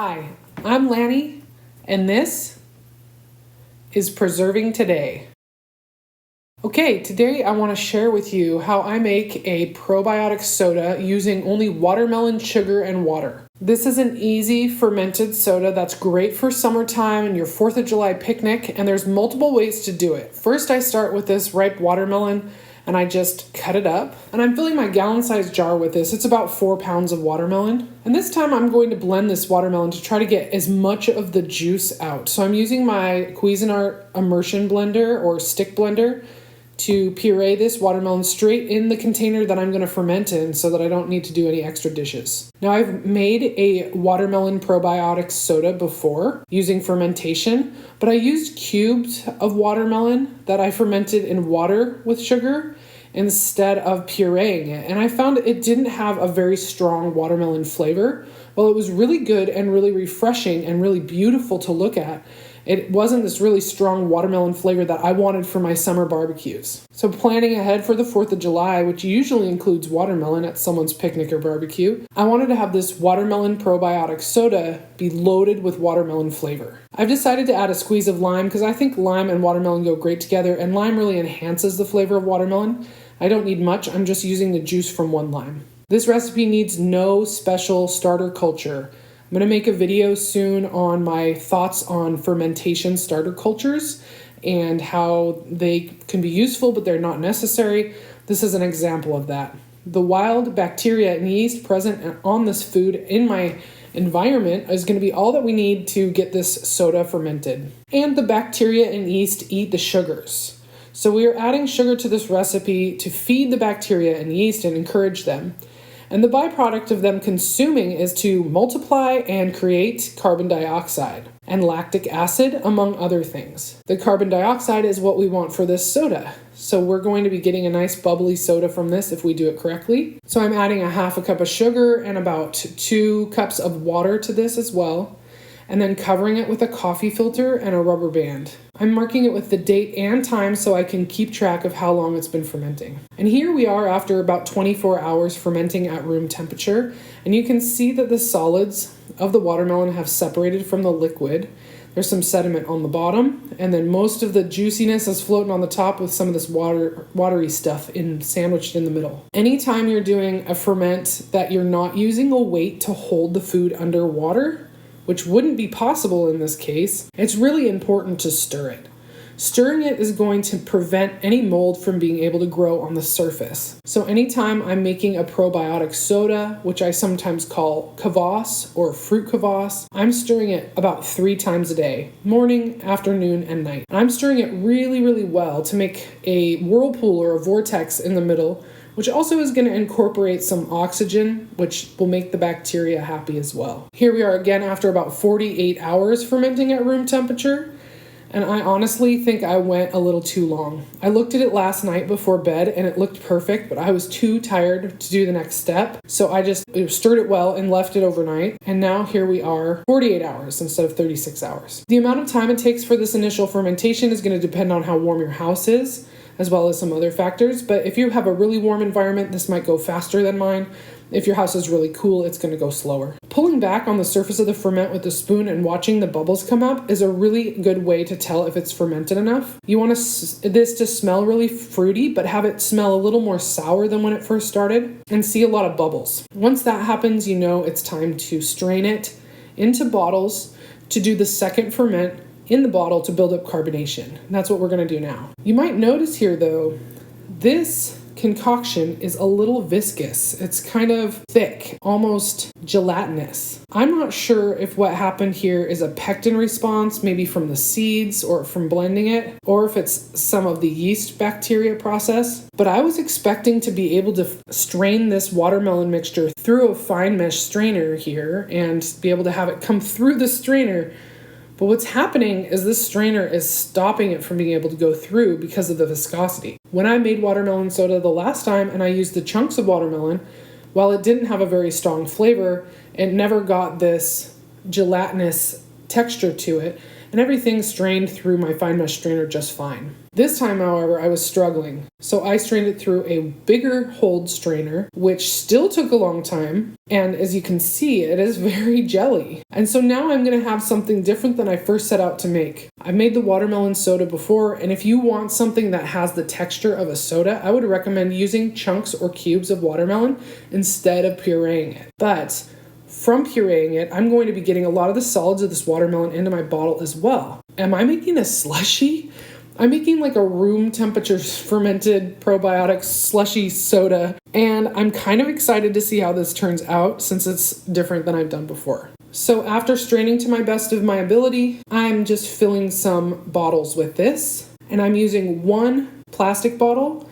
Hi, I'm Lanny, and this is Preserving Today. Okay, today I want to share with you how I make a probiotic soda using only watermelon sugar and water. This is an easy fermented soda that's great for summertime and your 4th of July picnic, and there's multiple ways to do it. First, I start with this ripe watermelon and I just cut it up. And I'm filling my gallon-sized jar with this. It's about 4 pounds of watermelon. And this time I'm going to blend this watermelon to try to get as much of the juice out. So I'm using my Cuisinart immersion blender or stick blender to puree this watermelon straight in the container that I'm going to ferment in so that I don't need to do any extra dishes. Now, I've made a watermelon probiotic soda before using fermentation, but I used cubes of watermelon that I fermented in water with sugar instead of pureeing it. And I found it didn't have a very strong watermelon flavor. While it was really good and really refreshing and really beautiful to look at, it wasn't this really strong watermelon flavor that I wanted for my summer barbecues. So planning ahead for the 4th of July, which usually includes watermelon at someone's picnic or barbecue, I wanted to have this watermelon probiotic soda be loaded with watermelon flavor. I've decided to add a squeeze of lime because I think lime and watermelon go great together, and lime really enhances the flavor of watermelon. I don't need much, I'm just using the juice from one lime. This recipe needs no special starter culture. I'm going to make a video soon on my thoughts on fermentation starter cultures and how they can be useful, but they're not necessary. This is an example of that. The wild bacteria and yeast present on this food in my environment is going to be all that we need to get this soda fermented. And the bacteria and yeast eat the sugars. So we are adding sugar to this recipe to feed the bacteria and yeast and encourage them. And the byproduct of them consuming is to multiply and create carbon dioxide and lactic acid, among other things. The carbon dioxide is what we want for this soda. So we're going to be getting a nice bubbly soda from this if we do it correctly. So I'm adding 1/2 cup of sugar and about 2 cups of water to this as well, and then covering it with a coffee filter and a rubber band. I'm marking it with the date and time so I can keep track of how long it's been fermenting. And here we are after about 24 hours fermenting at room temperature, and you can see that the solids of the watermelon have separated from the liquid. There's some sediment on the bottom, and then most of the juiciness is floating on the top with some of this watery stuff sandwiched in the middle. Anytime you're doing a ferment that you're not using a weight to hold the food underwater, which wouldn't be possible in this case, it's really important to stir it. Stirring it is going to prevent any mold from being able to grow on the surface. So anytime I'm making a probiotic soda, which I sometimes call kvass or fruit kvass, I'm stirring it about 3 times a day, morning, afternoon, and night. And I'm stirring it really, really well to make a whirlpool or a vortex in the middle, which also is going to incorporate some oxygen, which will make the bacteria happy as well. Here we are again after about 48 hours fermenting at room temperature, and I honestly think I went a little too long. I looked at it last night before bed and it looked perfect, but I was too tired to do the next step, so I just stirred it well and left it overnight, and now here we are 48 hours instead of 36 hours. The amount of time it takes for this initial fermentation is going to depend on how warm your house is, as well as some other factors. But if you have a really warm environment, this might go faster than mine. If your house is really cool, it's going to go slower. Pulling back on the surface of the ferment with a spoon and watching the bubbles come up is a really good way to tell if it's fermented enough. You want this to smell really fruity, but have it smell a little more sour than when it first started, and see a lot of bubbles. Once that happens, you know it's time to strain it into bottles to do the second ferment in the bottle to build up carbonation. And that's what we're going to do now. You might notice here though, this concoction is a little viscous. It's kind of thick, almost gelatinous. I'm not sure if what happened here is a pectin response, maybe from the seeds or from blending it, or if it's some of the yeast bacteria process, but I was expecting to be able to strain this watermelon mixture through a fine mesh strainer here and be able to have it come through the strainer. But what's happening is this strainer is stopping it from being able to go through because of the viscosity. When I made watermelon soda the last time and I used the chunks of watermelon, while it didn't have a very strong flavor, it never got this gelatinous texture to it. and everything strained through my fine mesh strainer just fine. This time, however, I was struggling, so I strained it through a bigger hold strainer, which still took a long time, and as you can see, it is very jelly. And so now I'm going to have something different than I first set out to make. I've made the watermelon soda before, and if you want something that has the texture of a soda, I would recommend using chunks or cubes of watermelon instead of pureeing it. But from pureeing it, I'm going to be getting a lot of the solids of this watermelon into my bottle as well. Am I making a slushy? I'm making like a room temperature fermented probiotic slushy soda, and I'm kind of excited to see how this turns out since it's different than I've done before. So after straining to my best of my ability, I'm just filling some bottles with this, and I'm using one plastic bottle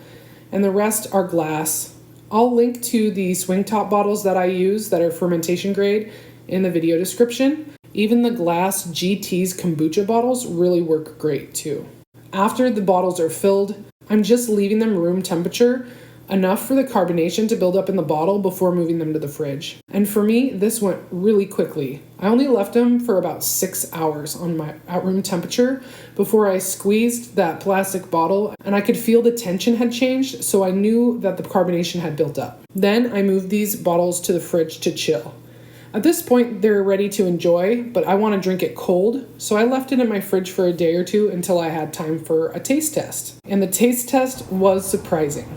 and the rest are glass. I'll link to the swing top bottles that I use that are fermentation grade in the video description. Even the glass GT's kombucha bottles really work great too. After the bottles are filled, I'm just leaving them room temperature, enough for the carbonation to build up in the bottle before moving them to the fridge. And for me, this went really quickly. I only left them for about 6 hours at room temperature before I squeezed that plastic bottle, and I could feel the tension had changed, so I knew that the carbonation had built up. Then I moved these bottles to the fridge to chill. At this point, they're ready to enjoy, but I want to drink it cold, so I left it in my fridge for a day or two until I had time for a taste test. And the taste test was surprising.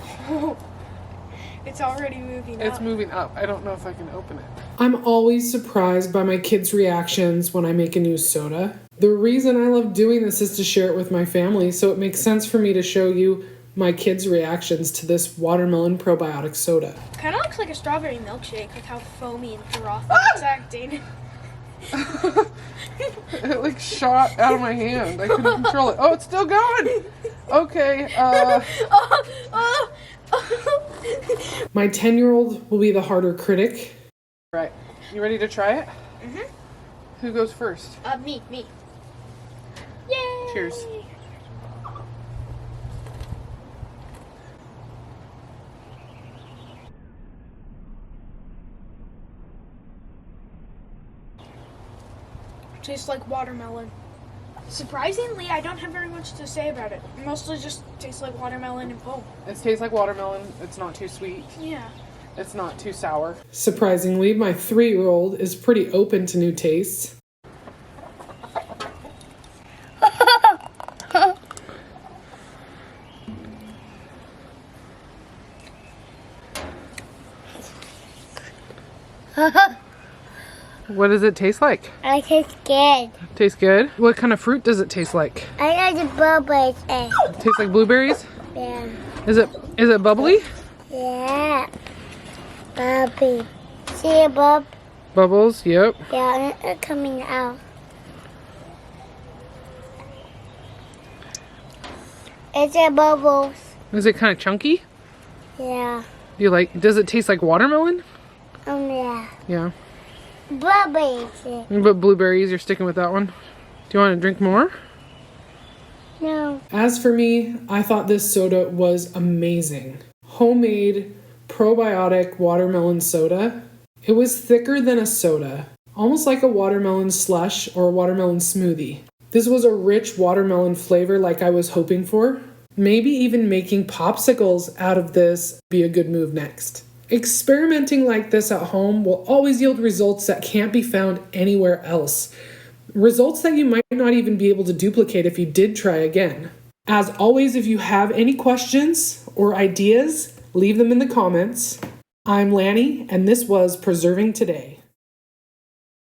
It's already moving up. It's moving up. I don't know if I can open it. I'm always surprised by my kids' reactions when I make a new soda. The reason I love doing this is to share it with my family, so it makes sense for me to show you my kids' reactions to this watermelon probiotic soda. Kind of looks like a strawberry milkshake with how foamy and frothy it's acting. It like shot out of my hand. I couldn't control it. Oh, it's still going. Okay. My 10-year-old will be the harder critic. Right. You ready to try it? Mhm. Who goes first? Me. Yay! Cheers. Tastes like watermelon. Surprisingly, I don't have very much to say about it. It mostly just tastes like watermelon and foam. It tastes like watermelon. It's not too sweet. Yeah. It's not too sour. Surprisingly, my 3-year-old is pretty open to new tastes. What does it taste like? I taste good. Tastes good? What kind of fruit does it taste like? I like the bubbles. It tastes like blueberries? Yeah. Is it bubbly? Yeah. Bubby. See a bub? Bubbles, yep. Yeah, it's coming out. It's a bubbles. Is it kind of chunky? Yeah. Does it taste like watermelon? Yeah. Yeah. Bubbles. But blueberries, you're sticking with that one. Do you want to drink more? No. As for me, I thought this soda was amazing. Homemade probiotic watermelon soda. It was thicker than a soda, almost like a watermelon slush or a watermelon smoothie. This was a rich watermelon flavor like I was hoping for. Maybe even making popsicles out of this be a good move next. Experimenting like this at home will always yield results that can't be found anywhere else. Results that you might not even be able to duplicate if you did try again. As always, if you have any questions or ideas, leave them in the comments. I'm Lanny, and this was Preserving Today.